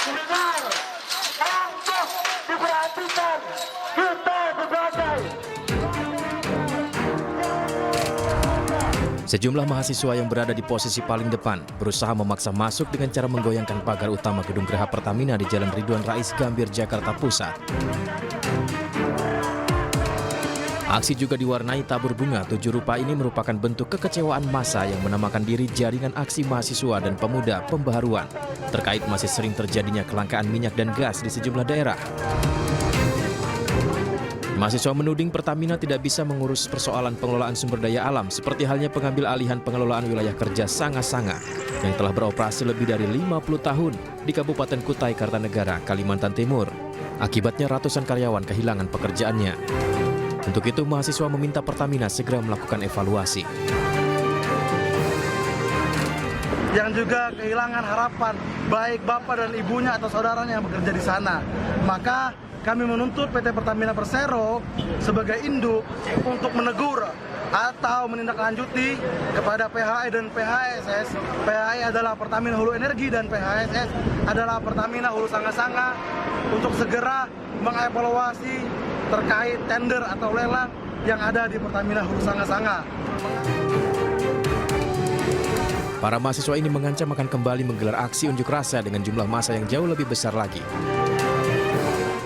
Dengar, untuk diperhatikan kita sebagai Sejumlah mahasiswa yang berada di posisi paling depan berusaha memaksa masuk dengan cara menggoyangkan pagar utama gedung Geraha Pertamina di Jalan Ridwan Rais Gambir, Jakarta Pusat. Aksi juga diwarnai tabur bunga 7 rupa. Ini merupakan bentuk kekecewaan massa yang menamakan diri Jaringan Aksi Mahasiswa dan Pemuda Pembaharuan terkait masih sering terjadinya kelangkaan minyak dan gas di sejumlah daerah. Mahasiswa menuding Pertamina tidak bisa mengurus persoalan pengelolaan sumber daya alam seperti halnya pengambil alihan pengelolaan wilayah kerja Sanga-Sanga yang telah beroperasi lebih dari 50 tahun di Kabupaten Kutai Kartanegara, Kalimantan Timur. Akibatnya ratusan karyawan kehilangan pekerjaannya. Untuk itu, mahasiswa meminta Pertamina segera melakukan evaluasi. Yang juga kehilangan harapan baik bapak dan ibunya atau saudaranya yang bekerja di sana. Maka kami menuntut PT Pertamina Persero sebagai induk untuk menegur atau menindaklanjuti kepada PHI dan PHSS. PHI adalah Pertamina Hulu Energi dan PHSS adalah Pertamina Hulu Sanga-Sanga untuk segera mengevaluasi terkait tender atau lelang yang ada di Pertamina Hulu Sanga-Sanga. Para mahasiswa ini mengancam akan kembali menggelar aksi unjuk rasa dengan jumlah massa yang jauh lebih besar lagi.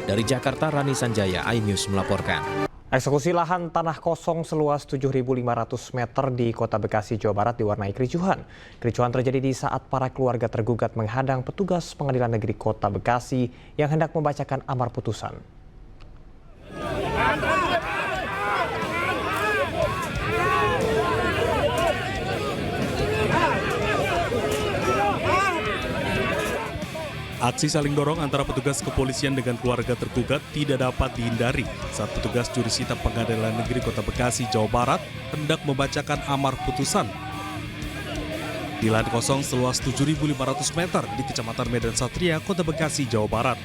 Dari Jakarta, Rani Sanjaya, iNews melaporkan. Eksekusi lahan tanah kosong seluas 7.500 meter di Kota Bekasi, Jawa Barat diwarnai kericuhan. Kericuhan terjadi di saat para keluarga tergugat menghadang petugas Pengadilan Negeri Kota Bekasi yang hendak membacakan amar putusan. Aksi saling dorong antara petugas kepolisian dengan keluarga tergugat tidak dapat dihindari saat petugas jurusita Pengadilan Negeri Kota Bekasi, Jawa Barat hendak membacakan amar putusan. Di lahan kosong seluas 7.500 meter di Kecamatan Medan Satria, Kota Bekasi, Jawa Barat.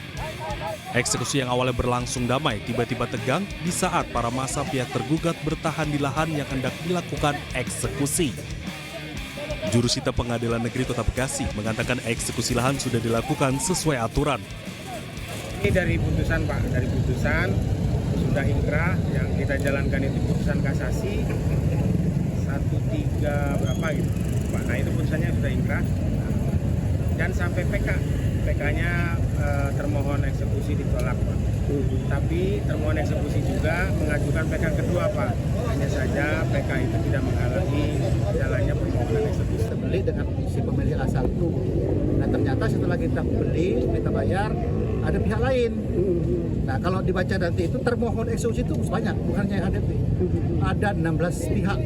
Eksekusi yang awalnya berlangsung damai tiba-tiba tegang di saat para massa pihak tergugat bertahan di lahan yang hendak dilakukan eksekusi. Jurusita Pengadilan Negeri Kota Bekasi mengatakan eksekusi lahan sudah dilakukan sesuai aturan. Ini dari putusan Pak, dari putusan sudah inkrah yang kita jalankan itu putusan kasasi 13 berapa gitu Pak. Nah itu putusannya sudah inkrah dan sampai PK. PK-nya termohon eksekusi ditolak Pak. Tapi termohon eksekusi juga mengajukan PK kedua Pak. Hanya saja PK itu tidak menghalangi jalannya permohonan eksekusi. Kita beli dengan si pemilik asal itu. Nah ternyata setelah kita beli, kita bayar, ada pihak lain. Nah kalau dibaca nanti itu termohon eksekusi itu banyak, bukan hanya ADP. Ada 16 pihak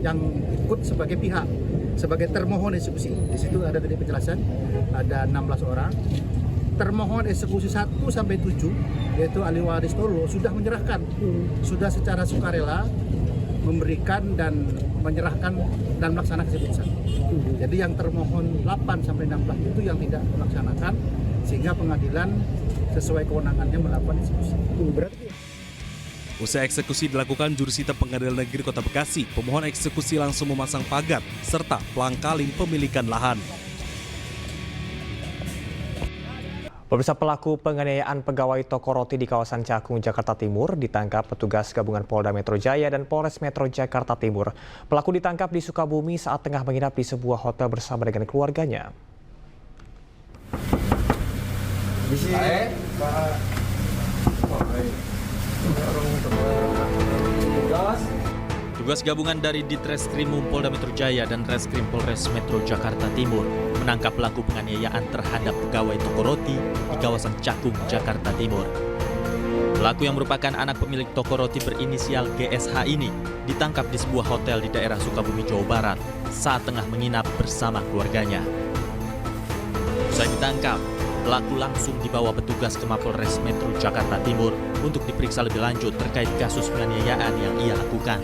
yang ikut sebagai pihak, sebagai termohon eksekusi. Di situ ada tadi penjelasan, ada 16 orang. Termohon eksekusi 1 sampai 7, yaitu ahli waris Tolo, sudah menyerahkan, sudah secara sukarela memberikan dan menyerahkan dan melaksanakan keputusan. Jadi yang termohon 8 sampai 16 itu yang tidak melaksanakan, sehingga pengadilan sesuai kewenangannya melakukan eksekusi. Usai eksekusi dilakukan jurusita Pengadilan Negeri Kota Bekasi, pemohon eksekusi langsung memasang pagar serta pelangkaling pemilikan lahan. Pemirsa, pelaku penganiayaan pegawai toko roti di kawasan Cakung, Jakarta Timur ditangkap petugas gabungan Polda Metro Jaya dan Polres Metro Jakarta Timur. Pelaku ditangkap di Sukabumi saat tengah menginap di sebuah hotel bersama dengan keluarganya. Tugas gabungan dari Ditreskrimum Polda Metro Jaya dan Reskrim Polres Metro Jakarta Timur menangkap pelaku penganiayaan terhadap pegawai toko roti di kawasan Cakung, Jakarta Timur. Pelaku yang merupakan anak pemilik toko roti berinisial GSH ini ditangkap di sebuah hotel di daerah Sukabumi, Jawa Barat saat tengah menginap bersama keluarganya. Usai ditangkap, pelaku langsung dibawa petugas ke Mapolres Metro Jakarta Timur untuk diperiksa lebih lanjut terkait kasus penganiayaan yang ia lakukan.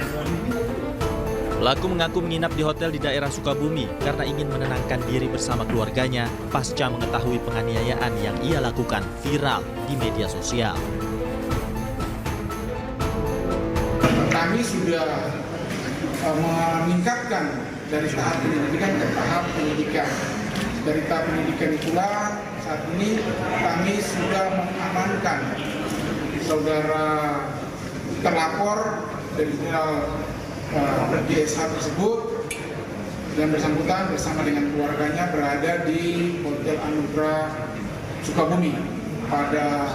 Pelaku mengaku menginap di hotel di daerah Sukabumi karena ingin menenangkan diri bersama keluarganya pasca mengetahui penganiayaan yang ia lakukan viral di media sosial. Kami sudah meningkatkan dari tahap penyelidikan ke tahap penyidikan. Dari tahap penyidikan itulah saat ini kami sudah mengamankan saudara terlapor dari GSH tersebut dan bersangkutan bersama dengan keluarganya berada di Hotel Anugrah Sukabumi pada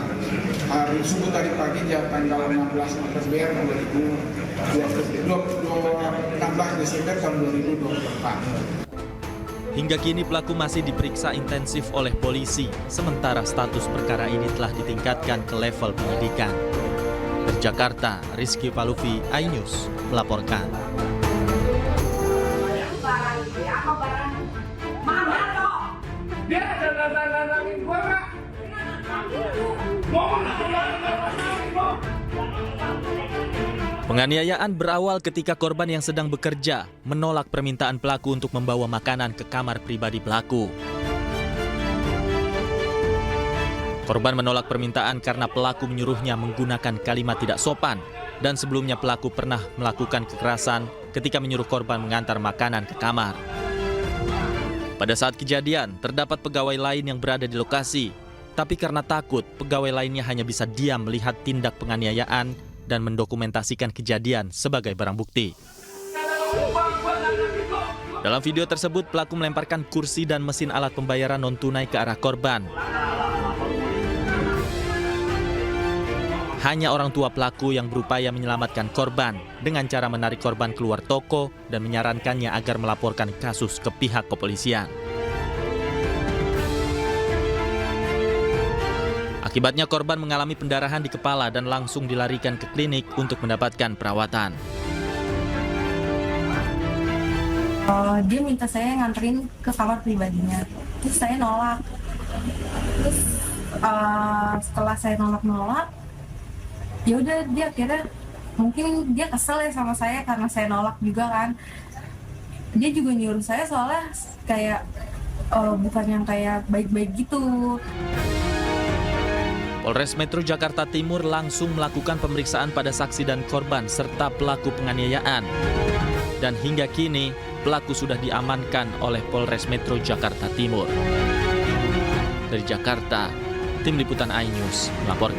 hari subuh tadi pagi tanggal 16 Desember tahun 2024. Hingga kini pelaku masih diperiksa intensif oleh polisi, sementara status perkara ini telah ditingkatkan ke level penyidikan. Dari Jakarta, Rizky Paluvi, iNews melaporkan. Penganiayaan berawal ketika korban yang sedang bekerja menolak permintaan pelaku untuk membawa makanan ke kamar pribadi pelaku. Korban menolak permintaan karena pelaku menyuruhnya menggunakan kalimat tidak sopan dan sebelumnya pelaku pernah melakukan kekerasan ketika menyuruh korban mengantar makanan ke kamar. Pada saat kejadian, terdapat pegawai lain yang berada di lokasi, tapi karena takut, pegawai lainnya hanya bisa diam melihat tindak penganiayaan dan mendokumentasikan kejadian sebagai barang bukti. Dalam video tersebut, pelaku melemparkan kursi dan mesin alat pembayaran non-tunai ke arah korban. Hanya orang tua pelaku yang berupaya menyelamatkan korban dengan cara menarik korban keluar toko dan menyarankannya agar melaporkan kasus ke pihak kepolisian. Akibatnya korban mengalami pendarahan di kepala dan langsung dilarikan ke klinik untuk mendapatkan perawatan. Dia minta saya nganterin ke kamar pribadinya, terus saya nolak. Terus setelah saya nolak, ya udah dia akhirnya mungkin dia kesel ya sama saya karena saya nolak juga kan. Dia juga nyuruh saya soalnya kayak bukan yang kayak baik-baik gitu. Polres Metro Jakarta Timur langsung melakukan pemeriksaan pada saksi dan korban serta pelaku penganiayaan. Dan hingga kini, pelaku sudah diamankan oleh Polres Metro Jakarta Timur. Dari Jakarta, Tim Liputan iNews melaporkan.